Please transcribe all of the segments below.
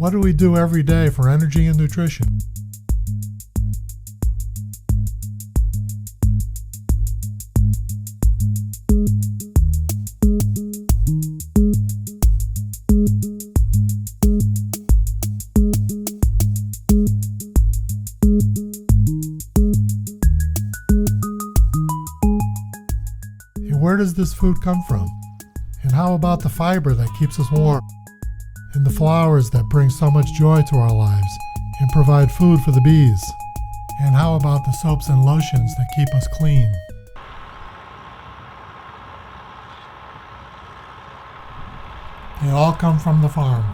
What do we do every day for energy and nutrition? Where does this food come from? And how about the fiber that keeps us warm? And the flowers that bring so much joy to our lives and provide food for the bees? And how about the soaps and lotions that keep us clean? They all come from the farm.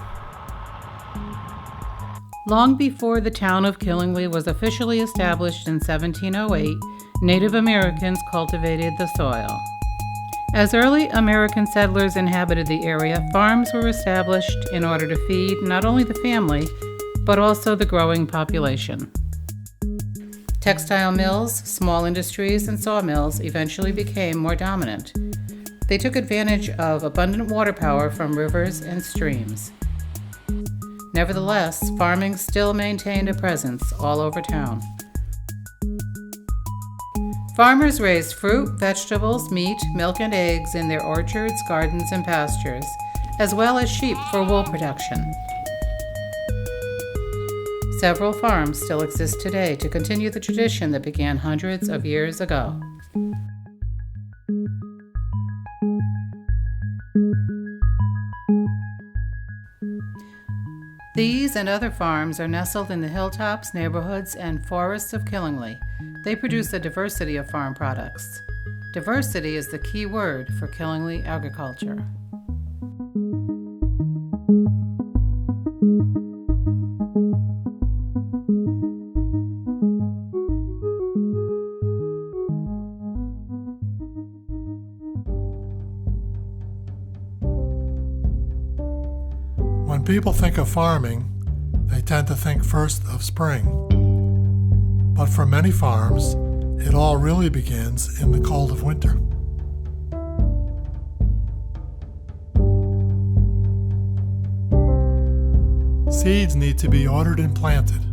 Long before the town of Killingly was officially established in 1708, Native Americans cultivated the soil. As early American settlers inhabited the area, farms were established in order to feed not only the family, but also the growing population. Textile mills, small industries, and sawmills eventually became more dominant. They took advantage of abundant water power from rivers and streams. Nevertheless, farming still maintained a presence all over town. Farmers raised fruit, vegetables, meat, milk, and eggs in their orchards, gardens, and pastures, as well as sheep for wool production. Several farms still exist today to continue the tradition that began hundreds of years ago. These and other farms are nestled in the hilltops, neighborhoods, and forests of Killingly. They produce a diversity of farm products. Diversity is the key word for Killingly agriculture. When people think of farming, they tend to think first of spring. But for many farms, it all really begins in the cold of winter. Seeds need to be ordered and planted.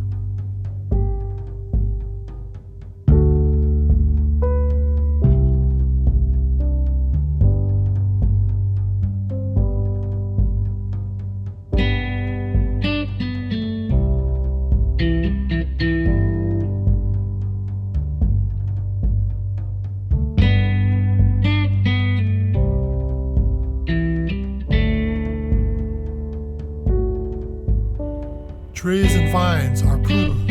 Trees and vines are pruned.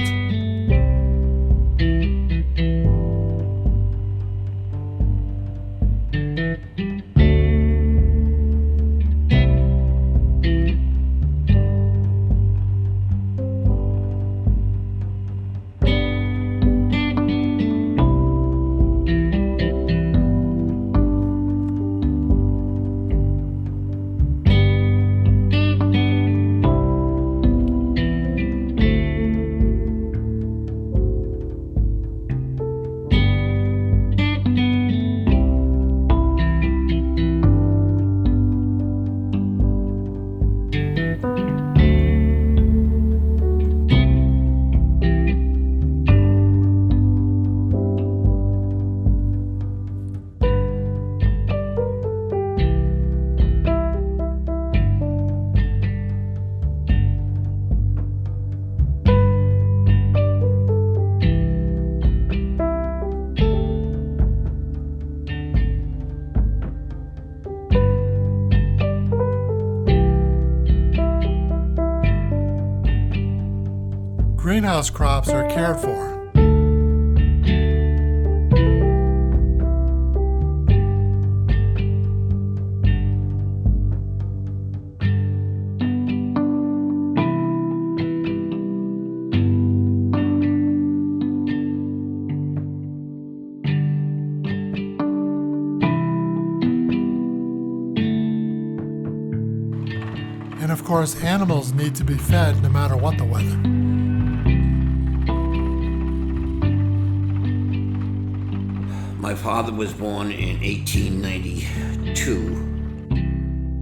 Greenhouse crops are cared for. And of course, animals need to be fed no matter what the weather. My father was born in 1892,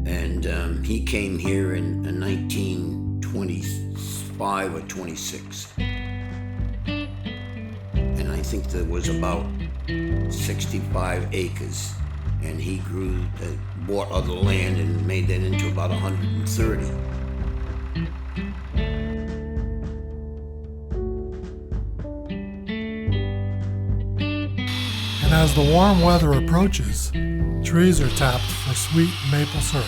and he came here in 1912. 25 or 26. And I think there was about 65 acres. And he bought other land and made that into about 130. And as the warm weather approaches, trees are tapped for sweet maple syrup.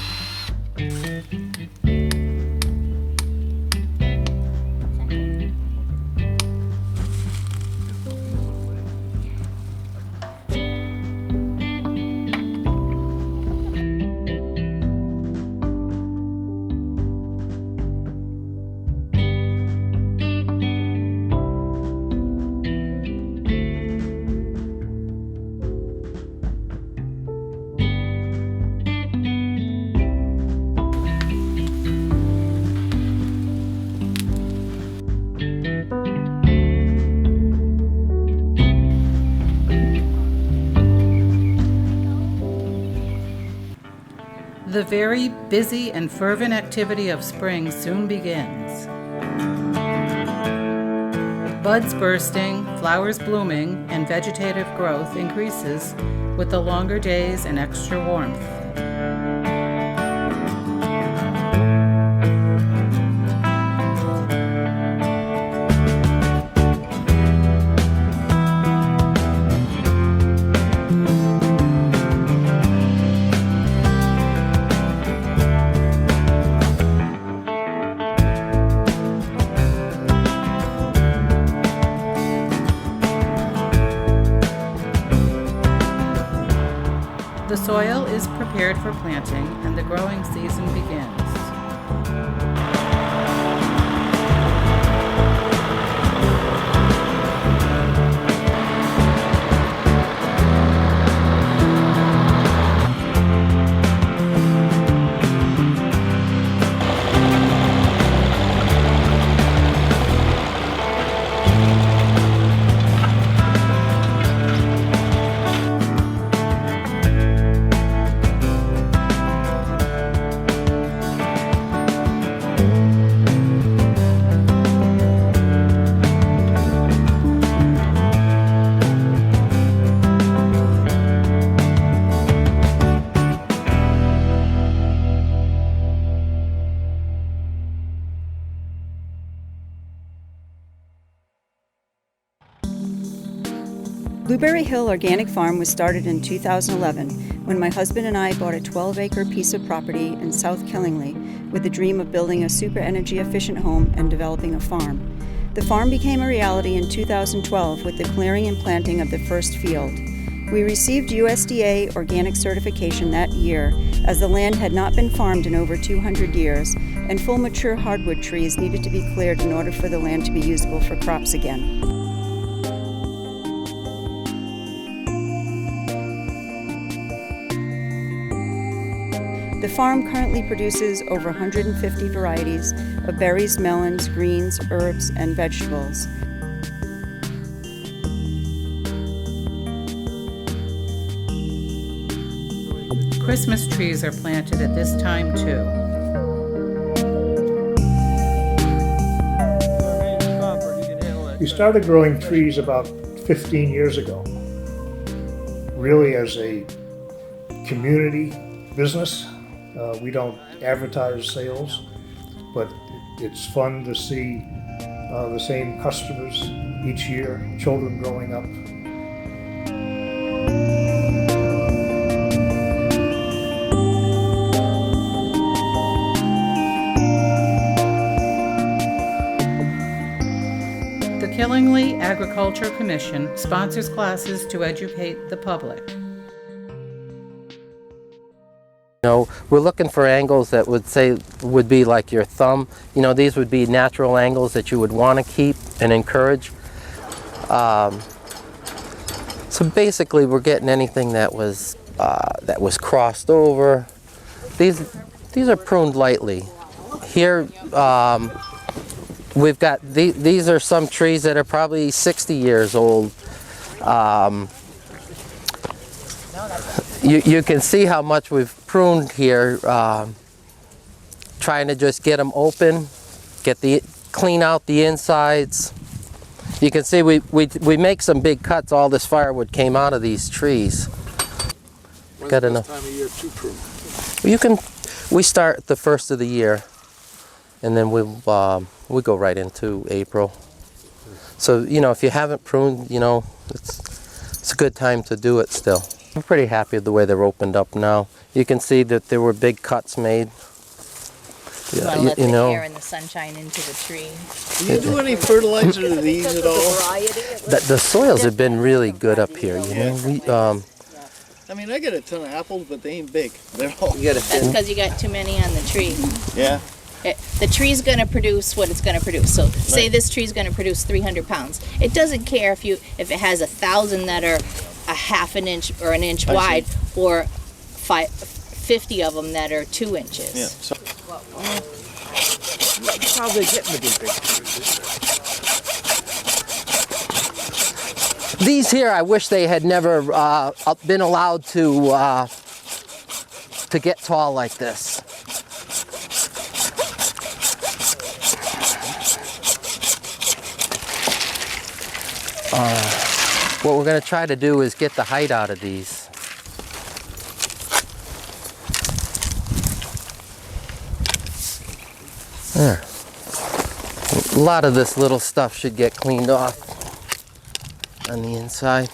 The very busy and fervent activity of spring soon begins. Buds bursting, flowers blooming, and vegetative growth increases with the longer days and extra warmth. The soil is prepared for planting and the growing season begins. Blueberry Hill Organic Farm was started in 2011 when my husband and I bought a 12-acre piece of property in South Killingly with the dream of building a super energy efficient home and developing a farm. The farm became a reality in 2012 with the clearing and planting of the first field. We received USDA organic certification that year as the land had not been farmed in over 200 years and full mature hardwood trees needed to be cleared in order for the land to be usable for crops again. The farm currently produces over 150 varieties of berries, melons, greens, herbs, and vegetables. Christmas trees are planted at this time too. We started growing trees about 15 years ago, really as a community business. We don't advertise sales, but it's fun to see the same customers each year, children growing up. The Killingly Agriculture Commission sponsors classes to educate the public. We're looking for angles that would be like your thumb. These would be natural angles that you would want to keep and encourage. So basically, we're getting anything that was crossed over. These are pruned lightly. Here, we've got these are some trees that are probably 60 years old. You can see how much we've pruned here, trying to just get them open clean out the insides. You can see we make some big cuts. All this firewood came out of these trees. When's Got the enough. best time of year to prune? We start the first of the year, and then we go right into April. So, you know, if you haven't pruned, you know, it's a good time to do it still. I'm pretty happy with the way they're opened up now. You can see that there were big cuts made. You want to let the air and the sunshine into the tree. Do you do any fertilizer to these at all? The soils have been really good up here, you know. I mean, I get a ton of apples, but they ain't big. They're all. That's because you got too many on the tree. Yeah. The tree's going to produce what it's going to produce. So say this tree's going to produce 300 pounds. It doesn't care if it has 1,000 that are a half an inch or an inch wide, or 50 of them that are 2 inches. Yeah. So, probably getting to be big. These here, I wish they had never been allowed to get tall like this. What we're going to try to do is get the height out of these. There. A lot of this little stuff should get cleaned off on the inside.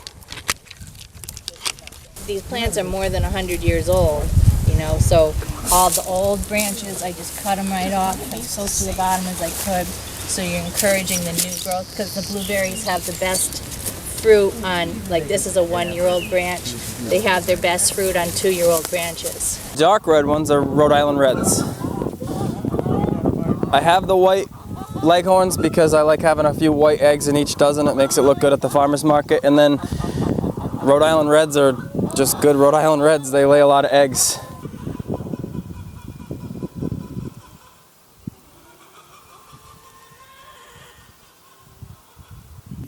These plants are more than 100 years old, you know, so all the old branches, I just cut them right off as close to the bottom as I could. So you're encouraging the new growth, because the blueberries have the best fruit on, like this is a 1-year-old branch. They have their best fruit on 2-year-old branches. Dark red ones are Rhode Island Reds. I have the white leghorns because I like having a few white eggs in each dozen. It makes it look good at the farmer's market. And then Rhode Island Reds are just good Rhode Island Reds. They lay a lot of eggs.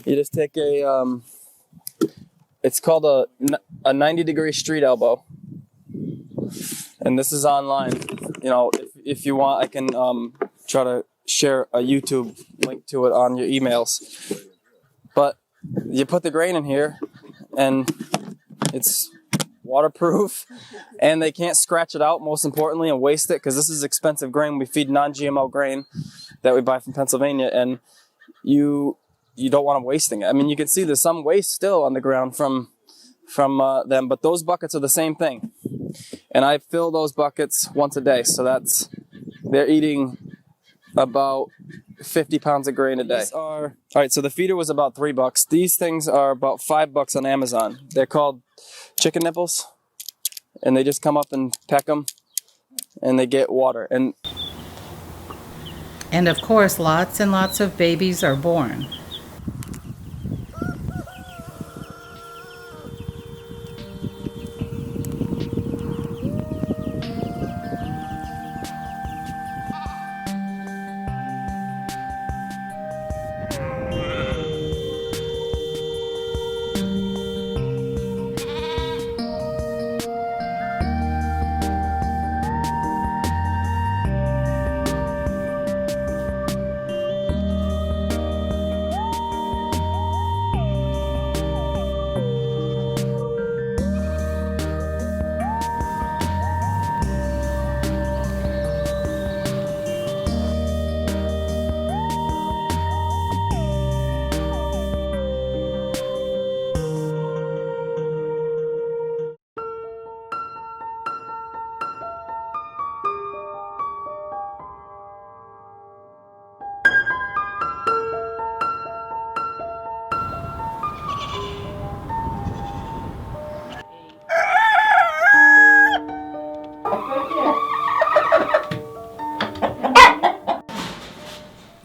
You just take it's called a 90-degree street elbow. And this is online. You know, if you want, I can try to share a YouTube link to it on your emails. But you put the grain in here, and it's waterproof, and they can't scratch it out, most importantly, and waste it, because this is expensive grain. We feed non-GMO grain that we buy from Pennsylvania, and you don't want them wasting it. I mean, you can see there's some waste still on the ground from them, but those buckets are the same thing. And I fill those buckets once a day, so they're eating about 50 pounds of grain a day. All right, so the feeder was about $3. These things are about $5 on Amazon. They're called chicken nipples, and they just come up and peck them, and they get water. And of course, lots and lots of babies are born.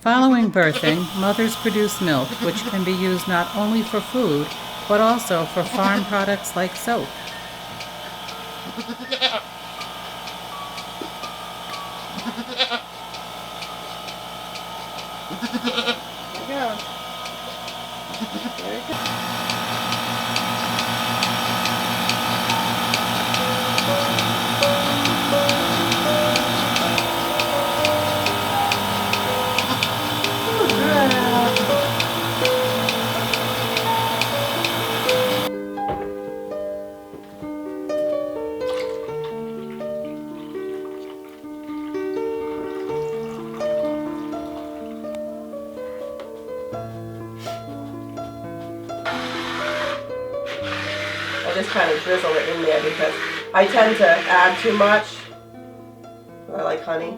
Following birthing, mothers produce milk, which can be used not only for food, but also for farm products like soap. I just kind of drizzle it in there because I tend to add too much. I like honey.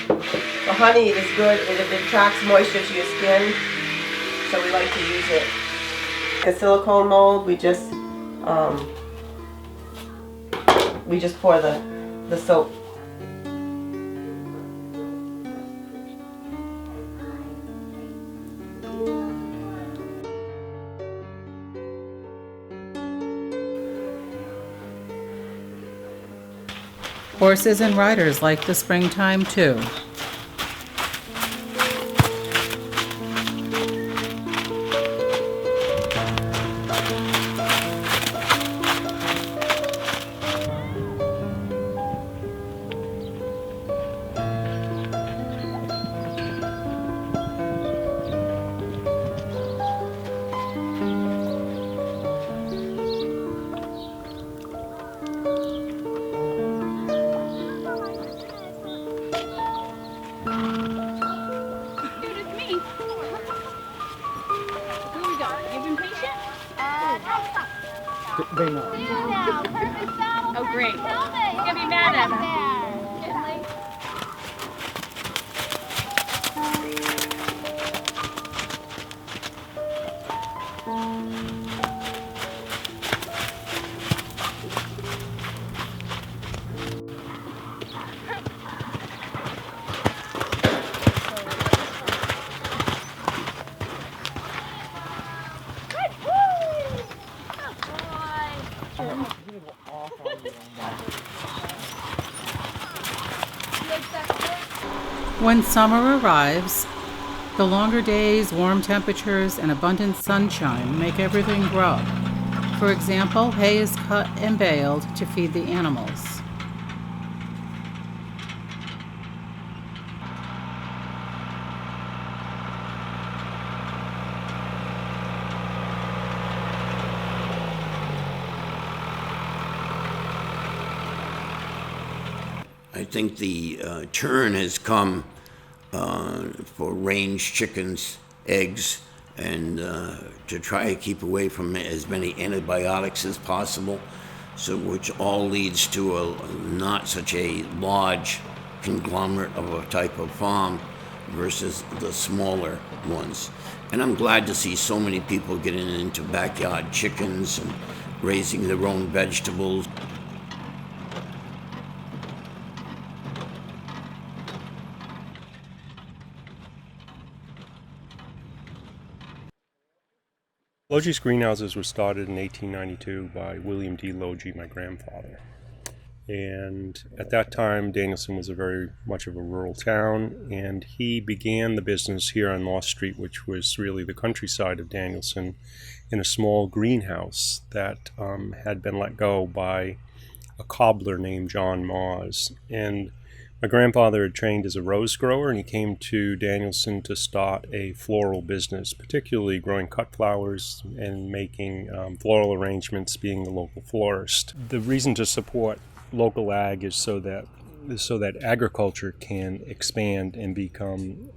The honey is good, it attracts moisture to your skin, so we like to use it. The silicone mold, we just pour the soap. Horses and riders like the springtime too. Oh, great. You're gonna be mad at him. When summer arrives, the longer days, warm temperatures, and abundant sunshine make everything grow. For example, hay is cut and baled to feed the animals. I think the turn has come for range chickens, eggs, and to try to keep away from as many antibiotics as possible, so which all leads to not such a large conglomerate of a type of farm versus the smaller ones. And I'm glad to see so many people getting into backyard chickens and raising their own vegetables. Logie's greenhouses were started in 1892 by William D. Logie, my grandfather. And at that time, Danielson was very much of a rural town, and he began the business here on North Street, which was really the countryside of Danielson, in a small greenhouse that had been let go by a cobbler named John Mawes. And my grandfather had trained as a rose grower, and he came to Danielson to start a floral business, particularly growing cut flowers and making floral arrangements, being the local florist. The reason to support local ag is so that agriculture can expand and become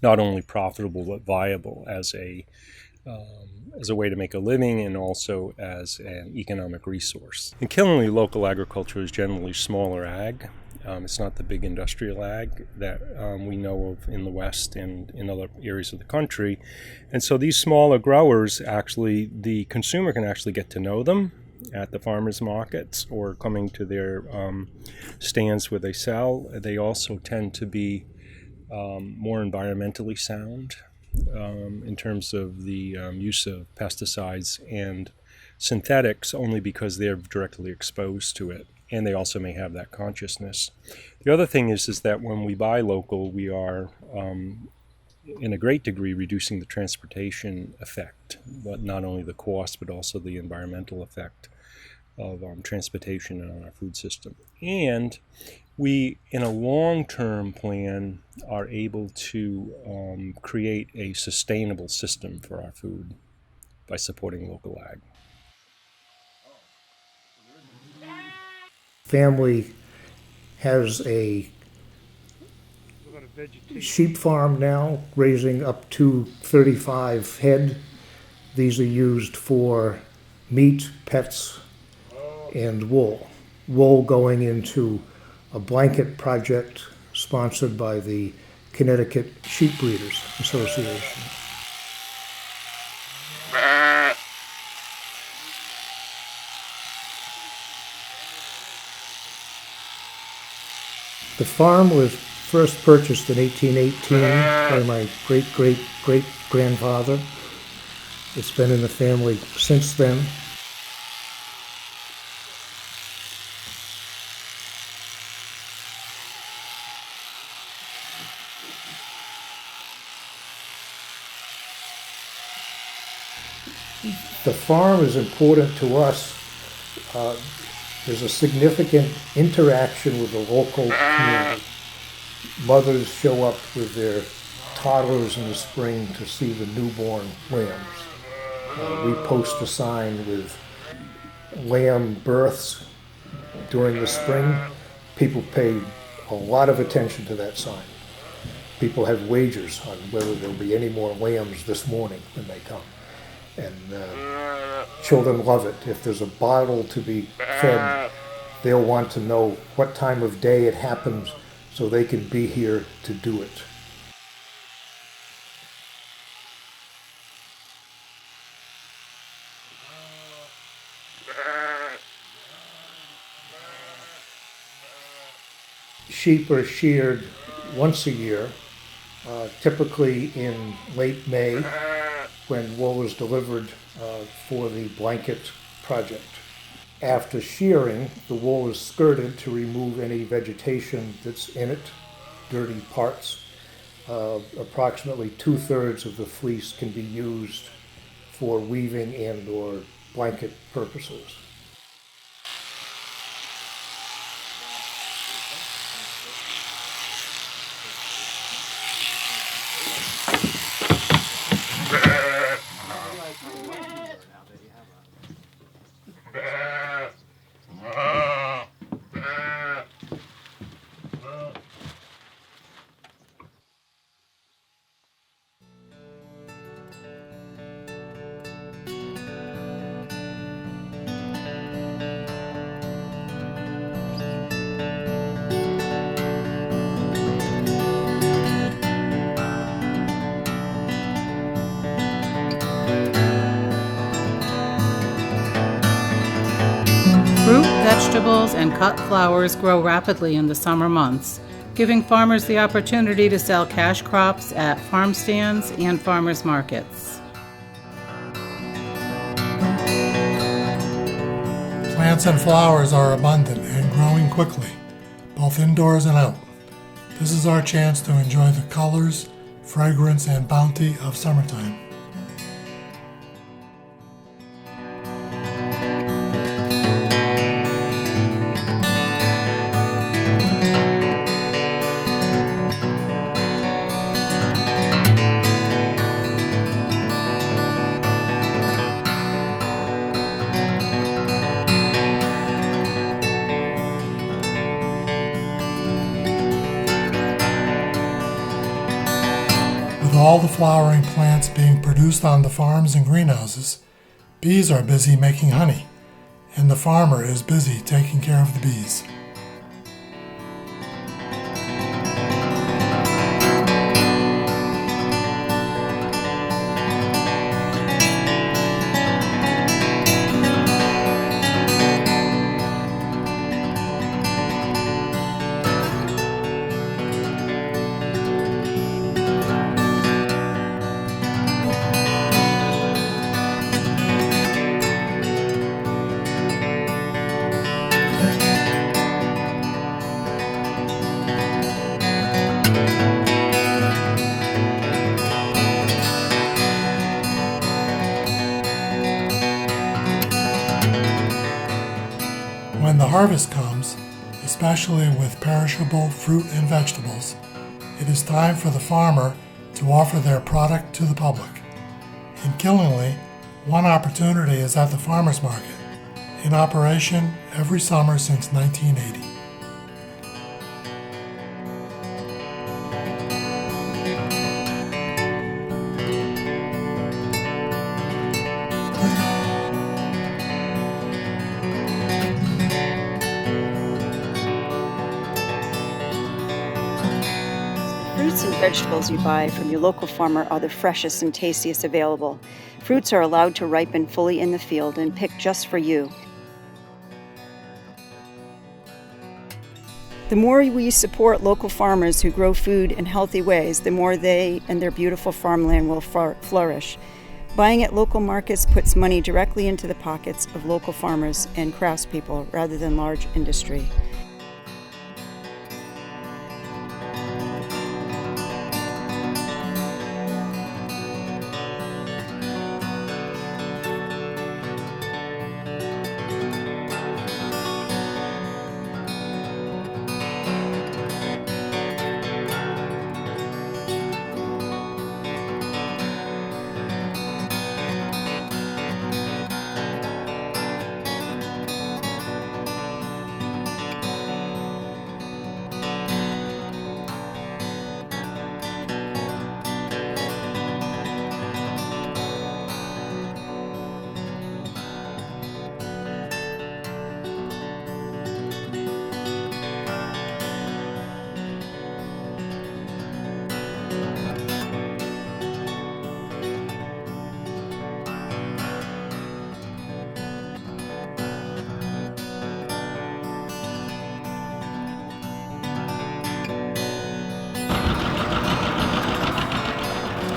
not only profitable but viable as a way to make a living and also as an economic resource. In Killingly, local agriculture is generally smaller ag. It's not the big industrial ag that we know of in the West and in other areas of the country. And so these smaller growers, actually, the consumer can actually get to know them at the farmers markets or coming to their stands where they sell. They also tend to be more environmentally sound in terms of the use of pesticides and synthetics, only because they're directly exposed to it. And they also may have that consciousness. The other thing is that when we buy local, we are, in a great degree, reducing the transportation effect, but not only the cost, but also the environmental effect of transportation on our food system. And we, in a long-term plan, are able to create a sustainable system for our food by supporting local ag. Family has a sheep farm now, raising up to 35 head. These are used for meat, pets, and wool. Wool going into a blanket project sponsored by the Connecticut Sheep Breeders Association. The farm was first purchased in 1818 by my great-great-great-grandfather. It's been in the family since then. The farm is important to us. There's a significant interaction with the local community. Mothers show up with their toddlers in the spring to see the newborn lambs. We post a sign with lamb births during the spring. People pay a lot of attention to that sign. People have wagers on whether there'll be any more lambs this morning when they come. And children love it. If there's a bottle to be fed, they'll want to know what time of day it happens so they can be here to do it. Sheep are sheared once a year, typically in late May, when wool is delivered for the blanket project. After shearing, the wool is skirted to remove any vegetation that's in it, dirty parts. Approximately 2/3 of the fleece can be used for weaving and or blanket purposes. Fruit, vegetables, and cut flowers grow rapidly in the summer months, giving farmers the opportunity to sell cash crops at farm stands and farmers markets. Plants and flowers are abundant and growing quickly, both indoors and out. This is our chance to enjoy the colors, fragrance, and bounty of summertime. With all the flowering plants being produced on the farms and greenhouses, bees are busy making honey, and the farmer is busy taking care of the bees. When the harvest comes, especially with perishable fruit and vegetables, it is time for the farmer to offer their product to the public. In Killingly, one opportunity is at the farmers market, in operation every summer since 1980. vegetables you buy from your local farmer are the freshest and tastiest available. Fruits are allowed to ripen fully in the field and picked just for you. The more we support local farmers who grow food in healthy ways, the more they and their beautiful farmland will flourish. Buying at local markets puts money directly into the pockets of local farmers and craftspeople rather than large industry.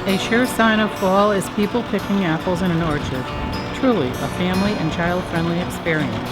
A sure sign of fall is people picking apples in an orchard. Truly a family and child-friendly experience.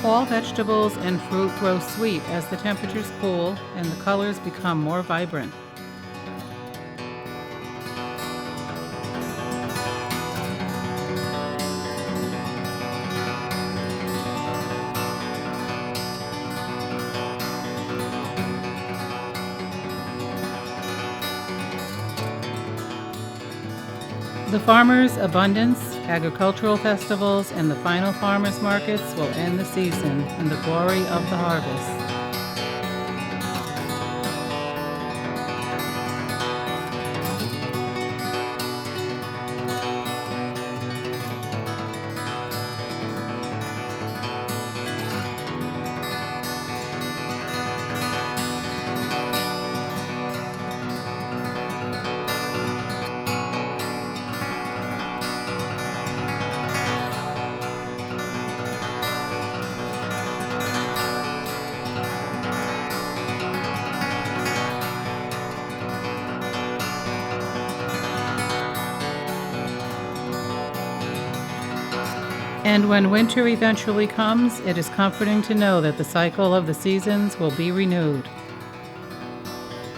Fall vegetables and fruit grow sweet as the temperatures cool and the colors become more vibrant. The farmers' abundance, agricultural festivals, and the final farmers' markets will end the season in the glory of the harvest. And when winter eventually comes, it is comforting to know that the cycle of the seasons will be renewed.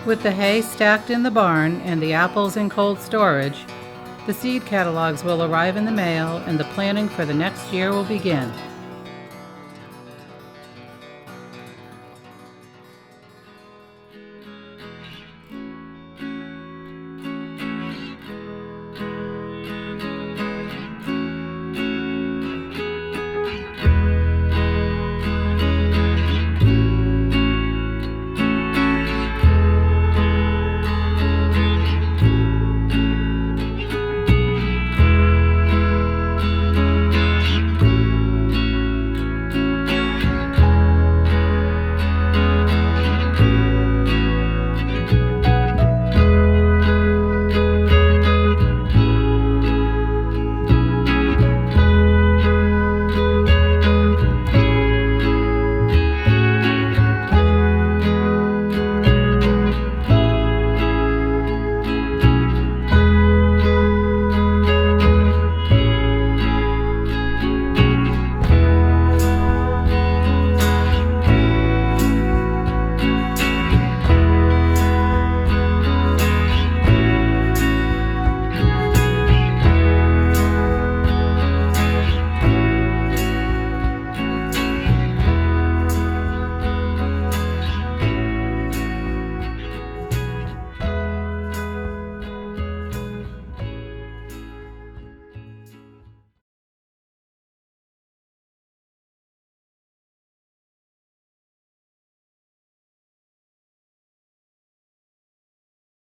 With the hay stacked in the barn and the apples in cold storage, the seed catalogs will arrive in the mail and the planning for the next year will begin.